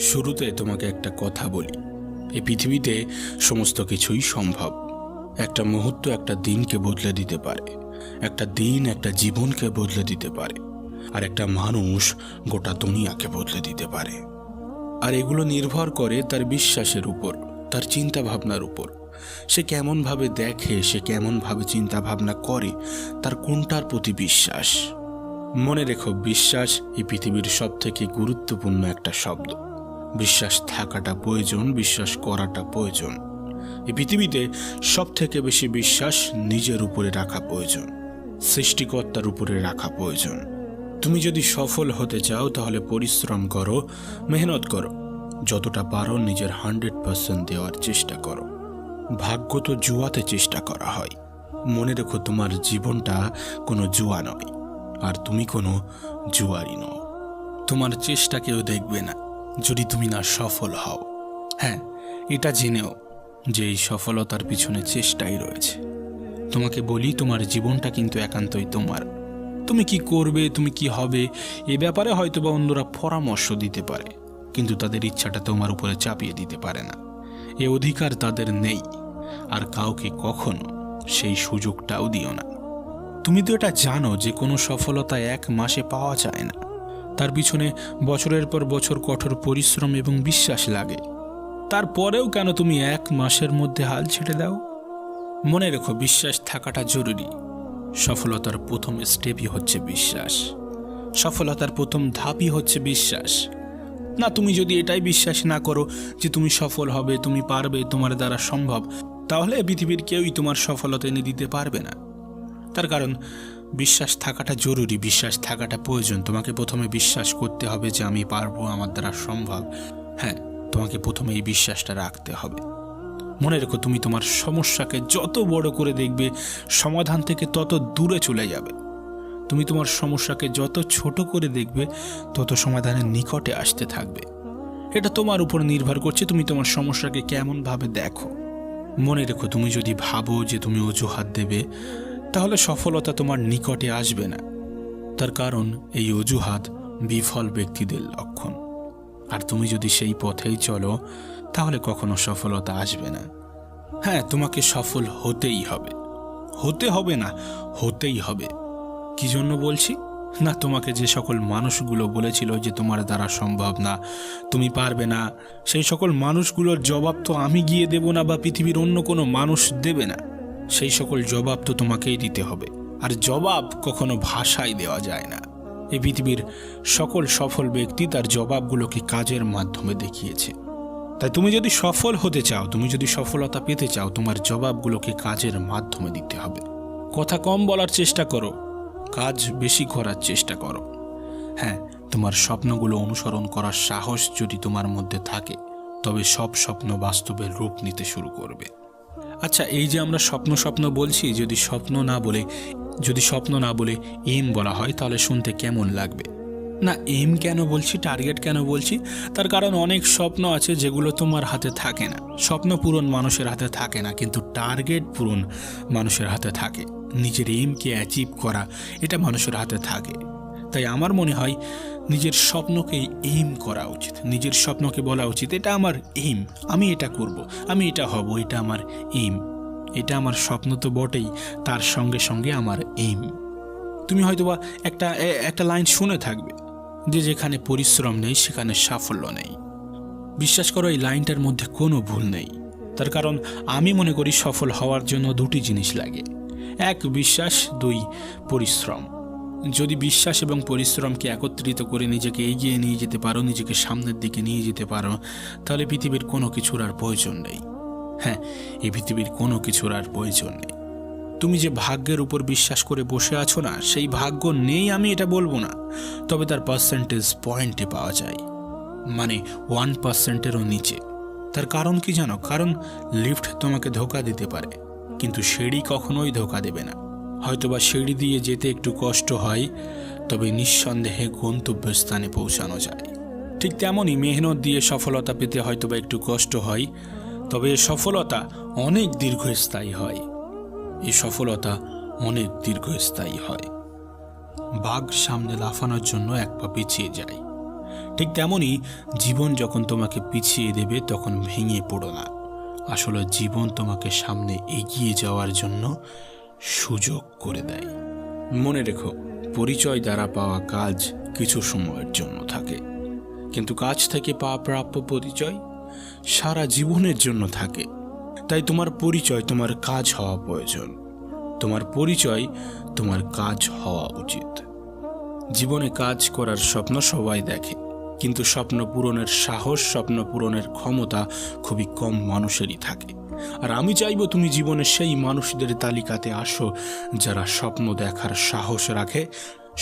শুরুতে তোমাকে একটা কথা বলি, এই পৃথিবীতে সমস্ত কিছুই সম্ভব। একটা মুহূর্ত একটা দিনকে বদলে দিতে পারে, একটা দিন একটা জীবনকে বদলে দিতে পারে, আর একটা মানুষ গোটা দুনিয়াকে বদলে দিতে পারে। আর এগুলো নির্ভর করে তার বিশ্বাসের উপর, তার চিন্তা ভাবনার উপর। সে কেমনভাবে দেখে, সে কেমনভাবে চিন্তা ভাবনা করে, তার কোনটার প্রতি বিশ্বাস। মনে রেখো, বিশ্বাস এই পৃথিবীর সবথেকে গুরুত্বপূর্ণ একটা শব্দ। বিশ্বাস থাকাটা প্রয়োজন, বিশ্বাস করাটা প্রয়োজন। এই পৃথিবীতে সবথেকে বেশি বিশ্বাস নিজের উপরে রাখা প্রয়োজন, সৃষ্টিকর্তার উপরে রাখা প্রয়োজন। তুমি যদি সফল হতে চাও তাহলে পরিশ্রম করো, মেহনত করো, যতটা পারো নিজের 100% দেওয়ার চেষ্টা করো। ভাগ্য তো জুয়াতে চেষ্টা করা হয়। মনে রেখো, তোমার জীবনটা কোনো জুয়া নয়, আর তুমি কোনো জুয়ারি নও। তোমার চেষ্টা কেউ দেখবে না যদি তুমি না সফল হও। হ্যাঁ, এটা জেনেও যে এই সফলতার পিছনে চেষ্টাই রয়েছে। তোমাকে বলি, তোমার জীবনটা কিন্তু একান্তই তোমার। তুমি কি করবে, তুমি কি হবে, এ ব্যাপারে হয়তোবা অন্যরা পরামর্শ দিতে পারে, কিন্তু তাদের ইচ্ছাটা তোমার উপরে চাপিয়ে দিতে পারে না। এ অধিকার তাদের নেই, আর কাউকে কখনো সেই সুযোগটাও দিও না। তুমি তো এটা জানো যে কোনো সফলতা এক মাসে পাওয়া যায় না, তার পিছনে বছরের পর বছর কঠোর পরিশ্রম এবং বিশ্বাস লাগে। তারপরেও কেন তুমি এক মাসের মধ্যে হাল ছেড়ে দাও? মনে রেখো, বিশ্বাস থাকাটা জরুরি। সফলতার প্রথম স্টেপই হচ্ছে বিশ্বাস, সফলতার প্রথম ধাপই হচ্ছে বিশ্বাস। না, তুমি যদি এটাই বিশ্বাস না করো যে তুমি সফল হবে, তুমি পারবে, তোমার দ্বারা সম্ভব, তাহলে পৃথিবীর কেউই তোমার সফলতা এনে দিতে পারবে না। তার কারণ বিশ্বাস থাকাটা জরুরি, বিশ্বাস থাকাটা প্রয়োজন। তোমাকে প্রথমে বিশ্বাস করতে হবে যে আমি পারবো, আমার দ্বারা সম্ভব। হ্যাঁ, তোমাকে প্রথমে এই বিশ্বাসটা রাখতে হবে। মনে রেখো, তুমি তোমার সমস্যাকে যত বড় করে দেখবে, সমাধান থেকে তত দূরে চলে যাবে। তুমি তোমার সমস্যাকে যত ছোট করে দেখবে, তত সমাধানের নিকটে আসতে থাকবে। এটা তোমার উপর নির্ভর করছে, তুমি তোমার সমস্যাকে কেমনভাবে দেখো। মনে রেখো, তুমি যদি ভাবো যে তুমি অজুহাত দেবে, তাহলে সফলতা তোমার নিকটে আসবে না। তার কারণ এই অজুহাত বিফল ব্যক্তিদের লক্ষণ। আর তুমি যদি সেই পথেই চলো, তাহলে কখনো সফলতা আসবে না। হ্যাঁ, তোমাকে সফল হতেই হবে, হতে হবে না, হতেই হবে। কি জন্য বলছি না, তোমাকে যে সকল মানুষগুলো বলেছিল যে তোমার দ্বারা সম্ভব না, তুমি পারবে না, সেই সকল মানুষগুলোর জবাব তো আমি গিয়ে দেব না, বা পৃথিবীর অন্য কোনো মানুষ দেবে না। সেই সকল জবাব তো তোমাকেই দিতে হবে। আর জবাব কখনো ভাষায় দেওয়া যায় না। এই পৃথিবীর সকল সফল ব্যক্তি তার জবাবগুলোকে কাজের মাধ্যমে দেখিয়েছে। তাই তুমি যদি সফল হতে চাও, তুমি যদি সফলতা পেতে চাও, তোমার জবাবগুলোকে কাজের মাধ্যমে দিতে হবে। কথা কম বলার চেষ্টা করো, কাজ বেশি করার চেষ্টা করো। হ্যাঁ, তোমার স্বপ্নগুলো অনুসরণ করার সাহস যদি তোমার মধ্যে থাকে, তবে সব স্বপ্ন বাস্তবের রূপ নিতে শুরু করবে। আচ্ছা, এই যে আমরা স্বপ্ন স্বপ্ন বলছি, যদি স্বপ্ন না বলে এম বলা হয়, তাহলে শুনতে কেমন লাগবে? না, এম কেন বলছি, টার্গেট কেন বলছি? তার কারণ অনেক স্বপ্ন আছে যেগুলো তোমার হাতে থাকে না। স্বপ্ন পূরণ মানুষের হাতে থাকে না, কিন্তু টার্গেট পূরণ মানুষের হাতে থাকে। নিজের এমকে অ্যাচিভ করা, এটা মানুষের হাতে থাকে। তাই আমার মনে হয় নিজের স্বপ্নকে এম করা উচিত, নিজের স্বপ্নকে বলা উচিত এটা আমার এম, আমি এটা করব, আমি এটা হব, এটা আমার এম। এটা আমার স্বপ্ন তো বটেই, তার সঙ্গে সঙ্গে আমার এম। তুমি হয়তোবা একটা লাইন শুনে থাকবে যে যেখানে পরিশ্রম নেই সেখানে সাফল্য নেই। বিশ্বাস করো, এই লাইনটার মধ্যে কোনো ভুল নেই। তার কারণ আমি মনে করি সফল হওয়ার জন্য দুটি জিনিস লাগে, এক বিশ্বাস, দুই পরিশ্রম। যদি বিশ্বাস এবং পরিশ্রমকে একত্রিত করে নিজেকে এগিয়ে নিয়ে যেতে পারো, নিজেকে সামনের দিকে নিয়ে যেতে পারো, তাহলে পৃথিবীর কোনো কিছুর আর প্রয়োজন নেই। হ্যাঁ, এই পৃথিবীর কোনো কিছুর আর প্রয়োজন নেই। তুমি যে ভাগ্যের উপর বিশ্বাস করে বসে আছো না, সেই ভাগ্য নেই আমি এটা বলবো না, তবে তার পার্সেন্টেজ পয়েন্টে পাওয়া যায়, মানে 1%-এরও নিচে। তার কারণ কি জানো? কারণ লিফট তোমাকে ধোঁকা দিতে পারে, কিন্তু সিঁড়ি কখনোই ধোঁকা দেবে না। হয়তোবা সিঁড়ি দিয়ে যেতে একটু কষ্ট হয়, তবে নিঃসন্দেহে গন্তব্যস্থানে পৌঁছানো যায়। ঠিক তেমনই মেহনত দিয়ে সফলতা পেতে হয়তোবা একটু কষ্ট হয়, তবে সফলতা অনেক দীর্ঘস্থায়ী হয়। এই সফলতা অনেক দীর্ঘস্থায়ী হয়। বাঘ সামনে লাফানোর জন্য এক পা পিছিয়ে যায়, ঠিক তেমনই জীবন যখন তোমাকে পিছিয়ে দেবে তখন ভেঙে পড়ো না। আসলে জীবন তোমাকে সামনে এগিয়ে যাওয়ার জন্য সুযোগ করে দেয়। মনে রেখো, পরিচয় দ্বারা পাওয়া কাজ কিছু সময়ের জন্য থাকে, কিন্তু কাজ থেকে পাওয়া প্রাপ্য পরিচয় সারা জীবনের জন্য থাকে। তাই তোমার পরিচয় তোমার কাজ হওয়া প্রয়োজন, তোমার পরিচয় তোমার কাজ হওয়া উচিত। জীবনে কাজ করার স্বপ্ন সবাই দেখে, কিন্তু স্বপ্ন পূরণের সাহস, স্বপ্ন পূরণের ক্ষমতা খুবই কম মানুষেরই থাকে। আর আমি চাইবো তুমি জীবনে সেই মানুষদের তালিকাতে আসো যারা স্বপ্ন দেখার সাহস রাখে,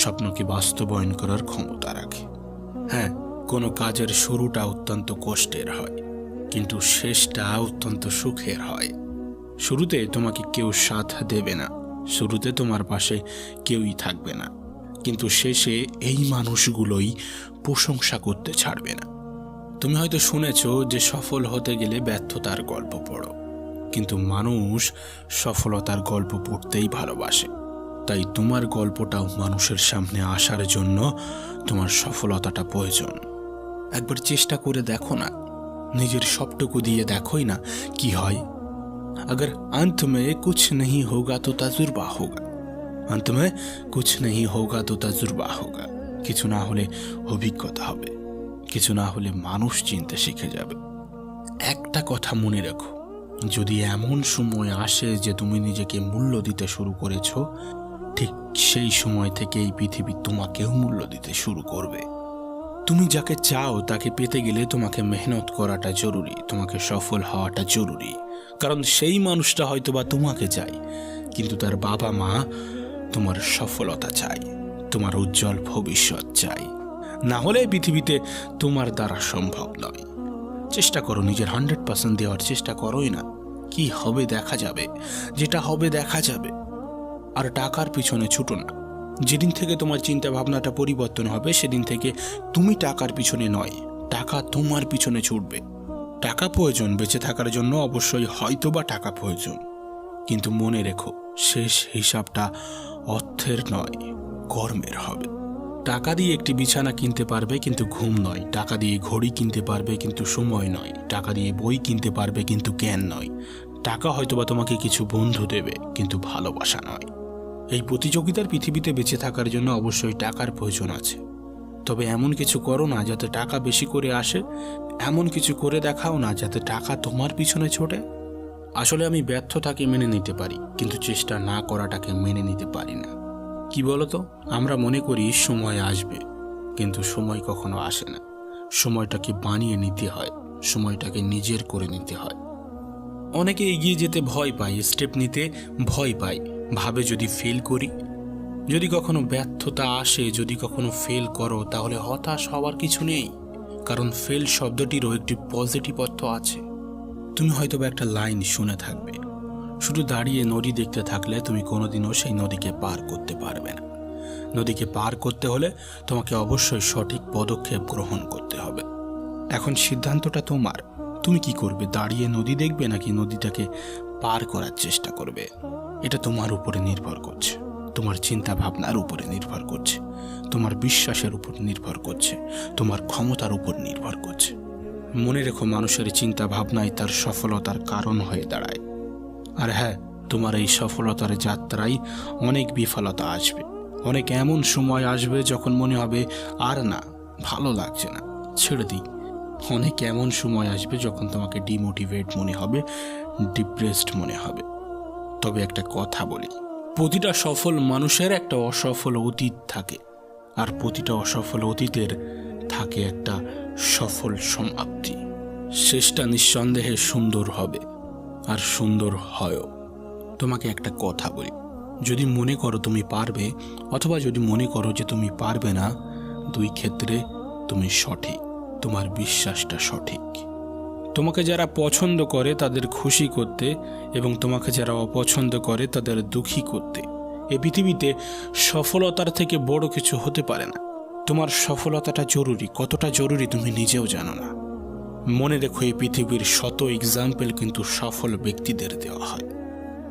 স্বপ্নকে বাস্তবায়ন করার ক্ষমতা রাখে। হ্যাঁ, কোনো কাজের শুরুটা অত্যন্ত কষ্টের হয়, কিন্তু শেষটা অত্যন্ত সুখের হয়। শুরুতে তোমাকে কেউ সাথ দেবে না, শুরুতে তোমার পাশে কেউই থাকবে না, কিন্তু শেষে এই মানুষগুলোই প্রশংসা করতে ছাড়বে না। তুমি হয়তো শুনেছ যে সফল হতে গেলে ব্যর্থতার গল্প পড়ো, কিন্তু মানুষ সফলতার গল্প পড়তেই ভালোবাসে। তাই তোমার গল্পটাও মানুষের সামনে আসার জন্য তোমার সফলতাটা প্রয়োজন। একবার চেষ্টা করে দেখো না, নিজের সবটুকু দিয়ে দেখোই না কি হয়। अगर अंत में कुछ नहीं होगा तो तजुर्बा होगा, अंत में कुछ नहीं होगा तो तजुर्बा होगा। কিছু না হলে অভিজ্ঞতা হবে, কিছু না হলে মানুষ চিনতে শিখে যাবে। একটা কথা মনে রাখো, যদি এমন সময় আসে যে তুমি নিজেকে মূল্য দিতে শুরু করেছো, ঠিক সেই সময় থেকে এই পৃথিবী তোমাকেও মূল্য দিতে শুরু করবে। তুমি যাকে চাও তাকে পেতে গেলে তোমাকে মেহনত করাটা জরুরি, তোমাকে সফল হওয়াটা জরুরি। কারণ সেই মানুষটা হয়তোবা তোমাকে চাই, কিন্তু তার বাবা মা তোমার সফলতা চাই, তোমার উজ্জ্বল ভবিষ্যৎ চাই। না হলে পৃথিবীতে তোমার দ্বারা সম্ভব নয়। চেষ্টা করো, নিজের 100% দেওয়ার চেষ্টা করোই না। কি হবে দেখা যাবে, যেটা হবে দেখা যাবে। আর টাকার পিছনে ছুটো না। যেদিন থেকে তোমার চিন্তা ভাবনাটা পরিবর্তন হবে, সেদিন থেকে তুমি টাকার পিছনে নয়, টাকা তোমার পিছনে ছুটবে। টাকা প্রয়োজন বেঁচে থাকার জন্য, অবশ্যই হয়তোবা টাকা প্রয়োজন, কিন্তু মনে রেখো শেষ হিসাবটা অর্থের নয়, কর্মের হবে। টাকা দিয়ে একটি বিছানা কিনতে পারবে কিন্তু ঘুম নয়, টাকা দিয়ে ঘড়ি কিনতে পারবে কিন্তু সময় নয়, টাকা দিয়ে বই কিনতে পারবে কিন্তু জ্ঞান নয়। টাকা হয়তোবা তোমাকে কিছু বন্ধু দেবে কিন্তু ভালোবাসা নয়। এই প্রতিযোগিতার পৃথিবীতে বেঁচে থাকার জন্য অবশ্যই টাকার প্রয়োজন আছে, তবে এমন কিছু করো না যাতে টাকা বেশি করে আসে, এমন কিছু করে দেখাও না যাতে টাকা তোমার পিছনে ছোটে। আসলে আমি ব্যর্থতাকে মেনে নিতে পারি, কিন্তু চেষ্টা না করাটাকে মেনে নিতে পারি না। কি বলতো, আমরা মনে করি সময় আসবে, কিন্তু সময় কখনো আসে না। সময়টাকে বানিয়ে নিতে হয়, সময়টাকে নিজের করে নিতে হয়। অনেকে এগিয়ে যেতে ভয় পায়, স্টেপ নিতে ভয় পায়, ভাবে যদি ফেল করি, যদি কখনো ব্যর্থতা আসে, যদি কখনো ফেল করো, তাহলে হতাশ হওয়ার কিছু নেই, কারণ ফেল শব্দটিরও একটি পজিটিভ অর্থ আছে। তুমি হয়তো একটা লাইন শুনে থাকবে, শুধু দাঁড়িয়ে নদী দেখতে থাকলে তুমি কোনোদিনও সেই নদীকে পার করতে পারবে না। নদীকে পার করতে হলে তোমাকে অবশ্যই সঠিক পদক্ষেপ গ্রহণ করতে হবে। এখন সিদ্ধান্তটা তোমার, তুমি কি করবে? দাঁড়িয়ে নদী দেখবে নাকি নদীটাকে পার করার চেষ্টা করবে? এটা তোমার উপরে নির্ভর করছে, তোমার চিন্তা ভাবনার উপরে নির্ভর করছে, তোমার বিশ্বাসের উপর নির্ভর করছে, তোমার ক্ষমতার উপর নির্ভর করছে। মনে রেখো, মানুষের চিন্তা ভাবনাই তার সফলতার কারণ হয়ে দাঁড়ায়। আর হ্যাঁ, তোমার এই সফলতার যাত্রায় অনেক বিফলতা আসবে, অনেক এমন সময় আসবে যখন মনে হবে আর না, ভালো লাগছে না, ছেড়ে দিই। অনেক এমন সময় আসবে যখন তোমাকে ডিমোটিভেট মনে হবে, ডিপ্রেসড মনে হবে। তবে একটা কথা বলি, প্রতিটা সফল মানুষের একটা অসফল অতীত থাকে, আর প্রতিটা অসফল অতীতের থাকে একটা সফল সমাপ্তি। শেষটা নিঃসন্দেহে সুন্দর হবে, আর সুন্দর হয়ও। তোমাকে একটা কথা বলি, যদি মনে করো তুমি পারবে, অথবা যদি মনে করো যে তুমি পারবে না, দুই ক্ষেত্রে তুমি সঠিক, তোমার বিশ্বাসটা সঠিক। তোমাকে যারা পছন্দ করে তাদের খুশি করতে, এবং তোমাকে যারা অপছন্দ করে তাদের দুঃখী করতে, এই পৃথিবীতে সফলতার থেকে বড় কিছু হতে পারে না। তোমার সফলতাটা জরুরি, কতটা জরুরি তুমি নিজেও জানো না। মনে রেখো, এই পৃথিবীর শত এক্সাম্পল কিন্তু সফল ব্যক্তিদের দেওয়া হয়।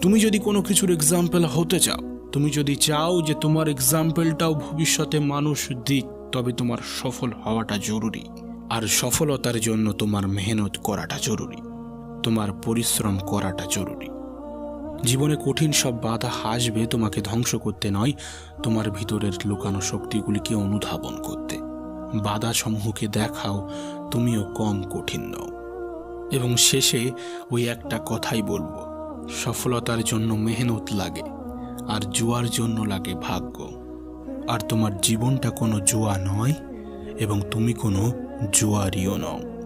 তুমি যদি কোনো কিছুর এক্সাম্পল হতে চাও, তুমি যদি চাও যে তোমার এক্সাম্পলটাও ভবিষ্যতে মানুষ দিক, তবে তোমার সফল হওয়াটা জরুরি। আর সফলতার জন্য তোমার মেহনত করাটা জরুরি, তোমার পরিশ্রম করাটা জরুরি। জীবনে কঠিন সব বাধা আসবে তোমাকে ধ্বংস করতে নয়, তোমার ভিতরের লুকানো শক্তিগুলিকে অনুধাবন করতে। বাধা সমূহকে দেখাও তুমিও কম কঠিন নও। এবং শেষে ওই একটা কথাই বলবো, সফলতার জন্য মেহনত লাগে, আর জুয়ার জন্য লাগে ভাগ্য। আর তোমার জীবনটা কোনো জুয়া নয়, এবং তুমি কোনো জুয়ারিও নও।